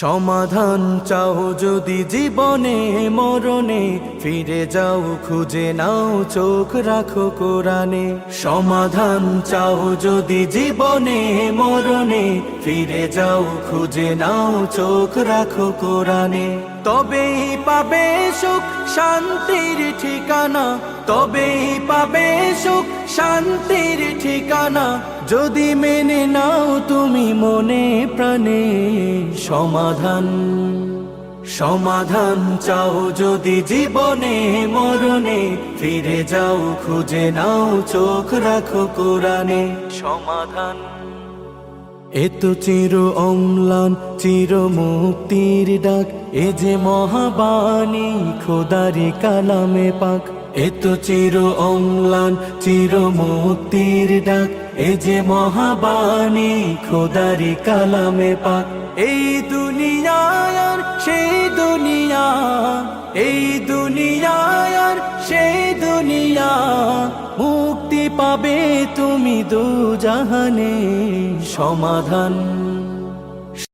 সমাধান চাও যদি জীবনে মরণে, ফিরে যাও খুঁজে নাও চোখ রাখো কোরআনে। সমাধান চাও যদি জীবনে মরণে, ফিরে যাও খুঁজে নাও চোখ রাখো কোরআনে। তবেই পাবে সুখ শান্তির ঠিকানা, তবেই পাবে সুখ শান্তির ঠিকানা, যদি মেনে নাও তুমি মনে প্রাণে। সমাধান সমাধান চাও যদি জীবনে মরণে, ফিরে যাও খুঁজে নাও চোখ রাখো কোরআনে। সমাধান এত চির অম্লান চির মুক্তির ডাক, এ যে মহাবাণী খোদারি কালামে পাক। এত চির অম্লান চির মুক্তির ডাক, এ যে মহাবাণী খোদারি কালামে পাক। এই দুনিয়ায় আর সেই দুনিয়া, এই দুনিয়ায় আর সেই দুনিয়া, মুক্তি পাবে তুমি দু জাহানে। সমাধান